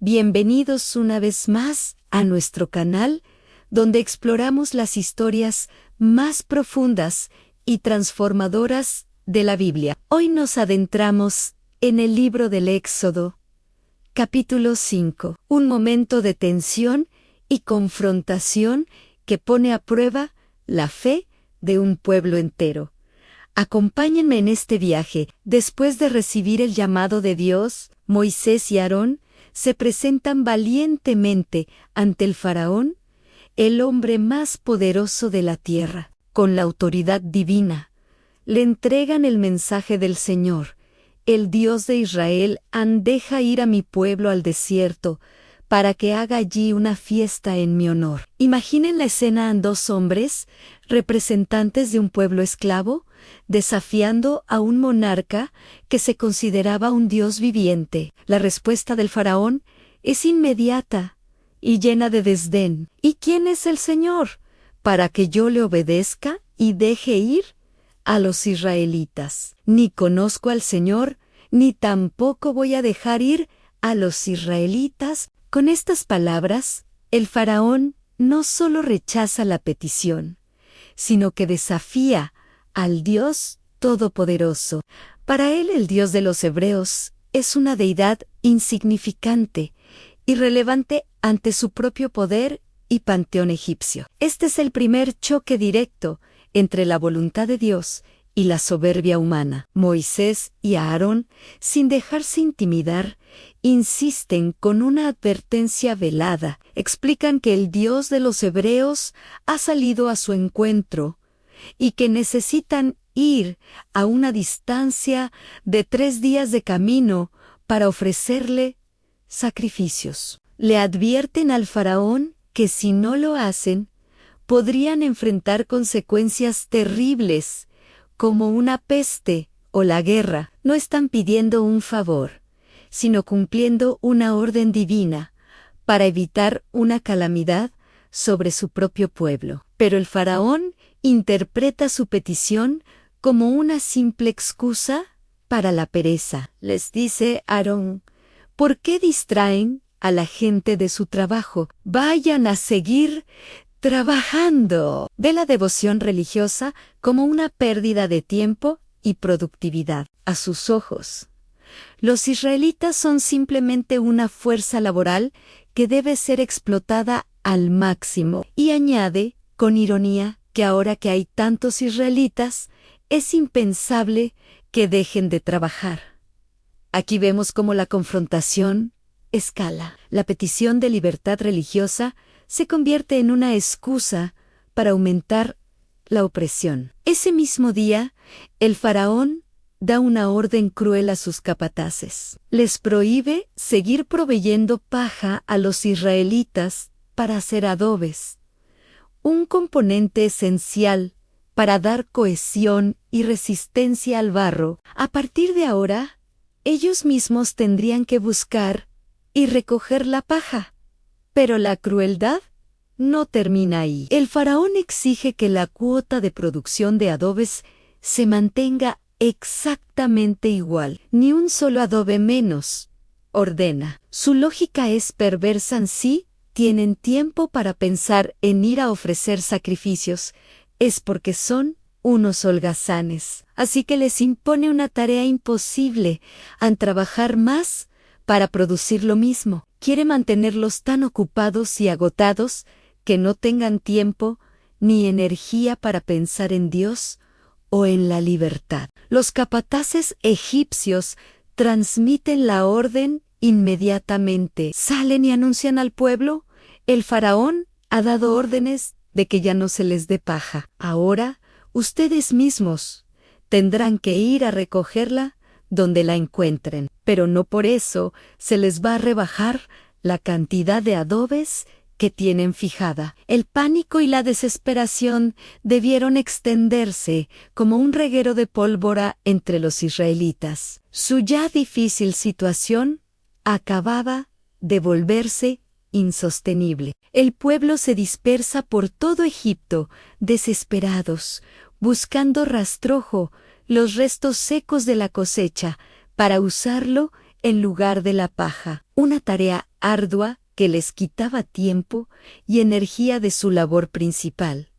Bienvenidos una vez más a nuestro canal, donde exploramos las historias más profundas y transformadoras de la Biblia. Hoy nos adentramos en el libro del Éxodo, capítulo 5, un momento de tensión y confrontación que pone a prueba la fe de un pueblo entero. Acompáñenme en este viaje. Después de recibir el llamado de Dios, Moisés y Aarón se presentan valientemente ante el faraón, el hombre más poderoso de la tierra. Con la autoridad divina, le entregan el mensaje del Señor. El Dios de Israel deja ir a mi pueblo al desierto para que haga allí una fiesta en mi honor. Imaginen la escena: dos hombres, representantes de un pueblo esclavo, desafiando a un monarca que se consideraba un dios viviente. La respuesta del faraón es inmediata y llena de desdén. ¿Y quién es el Señor para que yo le obedezca y deje ir a los israelitas? Ni conozco al Señor, ni tampoco voy a dejar ir a los israelitas. Con estas palabras, el faraón no solo rechaza la petición, sino que desafía al Dios Todopoderoso. Para él, el Dios de los hebreos es una deidad insignificante, irrelevante ante su propio poder y panteón egipcio. Este es el primer choque directo entre la voluntad de Dios y la soberbia humana. Moisés y Aarón, sin dejarse intimidar, insisten con una advertencia velada. Explican que el Dios de los hebreos ha salido a su encuentro y que necesitan ir a una distancia de 3 días de camino para ofrecerle sacrificios. Le advierten al faraón que si no lo hacen, podrían enfrentar consecuencias terribles, como una peste o la guerra. No están pidiendo un favor, sino cumpliendo una orden divina para evitar una calamidad sobre su propio pueblo. Pero el faraón interpreta su petición como una simple excusa para la pereza. Les dice Aarón: ¿por qué distraen a la gente de su trabajo? Vayan a seguir trabajando. Ve la devoción religiosa como una pérdida de tiempo y productividad. A sus ojos, los israelitas son simplemente una fuerza laboral que debe ser explotada al máximo. Y añade, con ironía, que ahora que hay tantos israelitas, es impensable que dejen de trabajar. Aquí vemos cómo la confrontación escala. La petición de libertad religiosa se convierte en una excusa para aumentar la opresión. Ese mismo día, el faraón da una orden cruel a sus capataces. Les prohíbe seguir proveyendo paja a los israelitas para hacer adobes, un componente esencial para dar cohesión y resistencia al barro. A partir de ahora, ellos mismos tendrían que buscar y recoger la paja. Pero la crueldad no termina ahí. El faraón exige que la cuota de producción de adobes se mantenga exactamente igual, ni un solo adobe menos, ordena. Su lógica es perversa. Si tienen tiempo para pensar en ir a ofrecer sacrificios, es porque son unos holgazanes. Así que les impone una tarea imposible: trabajar más para producir lo mismo. Quiere mantenerlos tan ocupados y agotados que no tengan tiempo ni energía para pensar en Dios o en la libertad. Los capataces egipcios transmiten la orden inmediatamente. Salen y anuncian al pueblo: el faraón ha dado órdenes de que ya no se les dé paja. Ahora, ustedes mismos tendrán que ir a recogerla donde la encuentren. Pero no por eso se les va a rebajar la cantidad de adobes que tienen fijada. El pánico y la desesperación debieron extenderse como un reguero de pólvora entre los israelitas. Su ya difícil situación acababa de volverse insostenible. El pueblo se dispersa por todo Egipto, desesperados, buscando rastrojo, los restos secos de la cosecha, para usarlo en lugar de la paja. Una tarea ardua que les quitaba tiempo y energía de su labor principal.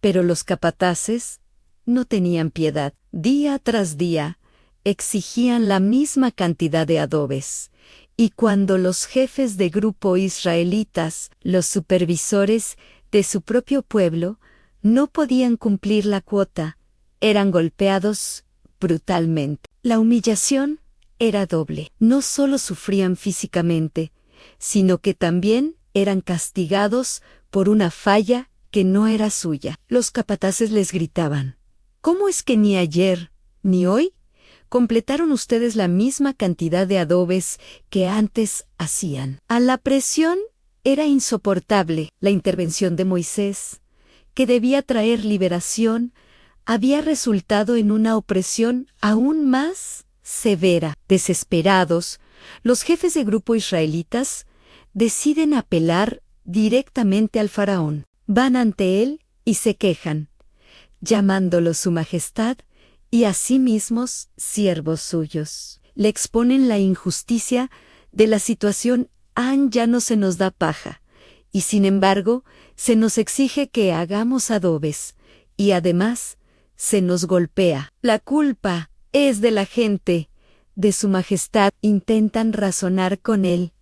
Pero los capataces no tenían piedad. Día tras día exigían la misma cantidad de adobes, y cuando los jefes de grupo israelitas, los supervisores de su propio pueblo, no podían cumplir la cuota, eran golpeados brutalmente. La humillación era doble. No solo sufrían físicamente, sino que también eran castigados por una falla que no era suya. Los capataces les gritaban: ¿cómo es que ni ayer, ni hoy, completaron ustedes la misma cantidad de adobes que antes hacían? A la presión era insoportable. La intervención de Moisés, que debía traer liberación, había resultado en una opresión aún más severa. Desesperados, los jefes de grupo israelitas deciden apelar directamente al faraón. Van ante él y se quejan, llamándolo su majestad y a sí mismos siervos suyos. Le exponen la injusticia de la situación. Ya no se nos da paja, y sin embargo se nos exige que hagamos adobes, y además se nos golpea. La culpa es de la gente, de su majestad. Intentan razonar con él,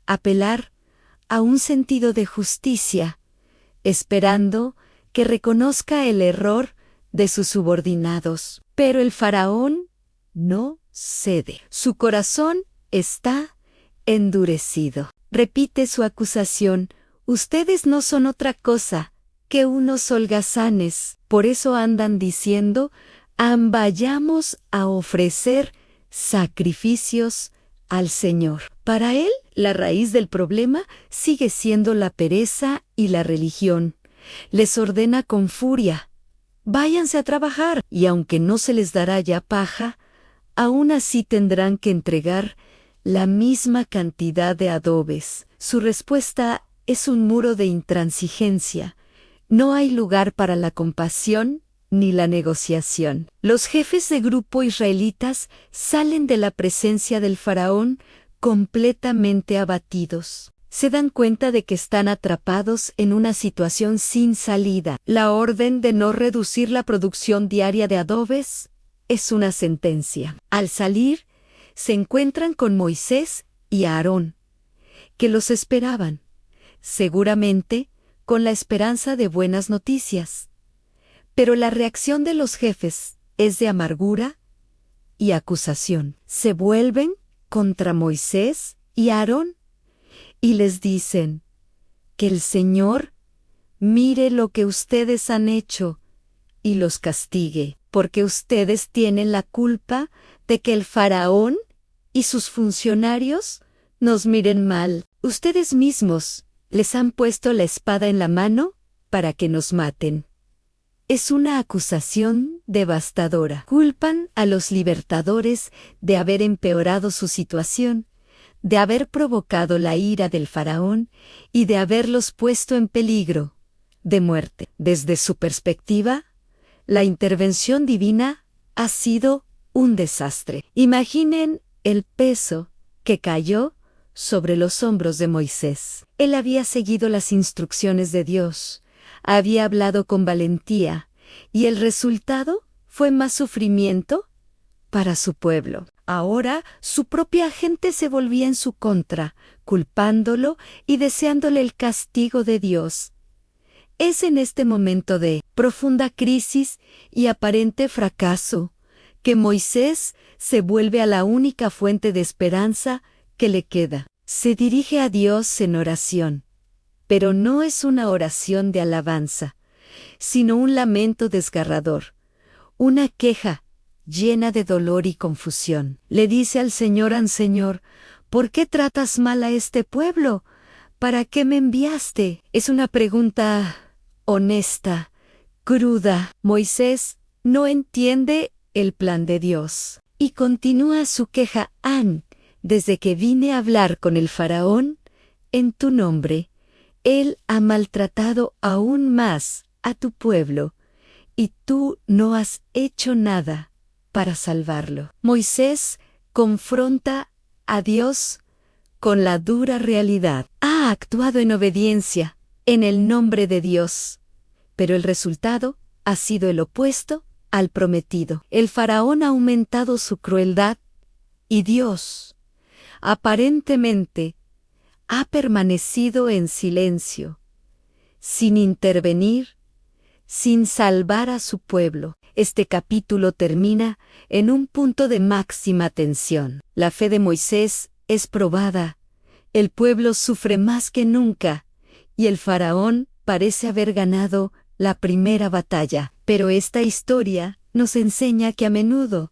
apelar a un sentido de justicia, esperando que reconozca el error de sus subordinados. Pero el faraón no cede. Su corazón está endurecido. Repite su acusación: ustedes no son otra cosa que unos holgazanes. Por eso andan diciendo: vayamos a ofrecer sacrificios al Señor. Para él, la raíz del problema sigue siendo la pereza y la religión. Les ordena con furia: váyanse a trabajar, y aunque no se les dará ya paja, aún así tendrán que entregar la misma cantidad de adobes. Su respuesta es un muro de intransigencia. No hay lugar para la compasión ni la negociación. Los jefes de grupo israelitas salen de la presencia del faraón completamente abatidos. Se dan cuenta de que están atrapados en una situación sin salida. La orden de no reducir la producción diaria de adobes es una sentencia. Al salir, se encuentran con Moisés y Aarón, que los esperaban, seguramente con la esperanza de buenas noticias. Pero la reacción de los jefes es de amargura y acusación. Se vuelven contra Moisés y Aarón y les dicen: que el Señor mire lo que ustedes han hecho y los castigue, porque ustedes tienen la culpa de que el faraón y sus funcionarios nos miren mal. Ustedes mismos les han puesto la espada en la mano para que nos maten. Es una acusación devastadora. Culpan a los libertadores de haber empeorado su situación, de haber provocado la ira del faraón y de haberlos puesto en peligro de muerte. Desde su perspectiva, la intervención divina ha sido un desastre. Imaginen el peso que cayó sobre los hombros de Moisés. Él había seguido las instrucciones de Dios, había hablado con valentía, y el resultado fue más sufrimiento para su pueblo. Ahora su propia gente se volvía en su contra, culpándolo y deseándole el castigo de Dios. Es en este momento de profunda crisis y aparente fracaso que Moisés se vuelve a la única fuente de esperanza que le queda. Se dirige a Dios en oración, pero no es una oración de alabanza, sino un lamento desgarrador, una queja llena de dolor y confusión. Le dice al Señor: ¿por qué tratas mal a este pueblo? ¿Para qué me enviaste? Es una pregunta honesta, cruda. Moisés no entiende el plan de Dios y continúa su queja: desde que vine a hablar con el faraón en tu nombre, él ha maltratado aún más a tu pueblo, y tú no has hecho nada para salvarlo. Moisés confronta a Dios con la dura realidad. Ha actuado en obediencia, en el nombre de Dios, pero el resultado ha sido el opuesto al prometido. El faraón ha aumentado su crueldad y Dios, aparentemente, ha permanecido en silencio, sin intervenir, sin salvar a su pueblo. Este capítulo termina en un punto de máxima tensión. La fe de Moisés es probada, el pueblo sufre más que nunca, y el faraón parece haber ganado la primera batalla. Pero esta historia nos enseña que a menudo,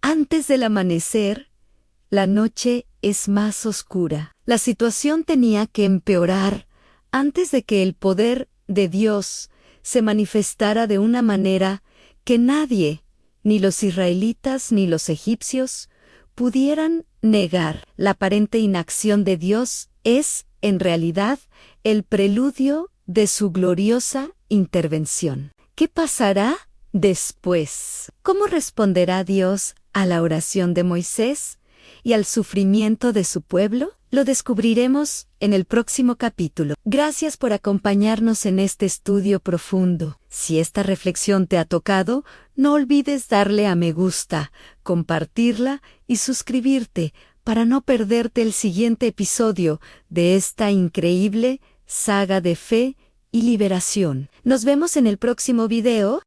antes del amanecer, la noche es más oscura. La situación tenía que empeorar antes de que el poder de Dios se manifestara de una manera que nadie, ni los israelitas ni los egipcios, pudieran negar. La aparente inacción de Dios es, en realidad, el preludio de su gloriosa intervención. ¿Qué pasará después? ¿Cómo responderá Dios a la oración de Moisés y al sufrimiento de su pueblo? Lo descubriremos en el próximo capítulo. Gracias por acompañarnos en este estudio profundo. Si esta reflexión te ha tocado, no olvides darle a me gusta, compartirla y suscribirte para no perderte el siguiente episodio de esta increíble saga de fe y liberación. Nos vemos en el próximo video.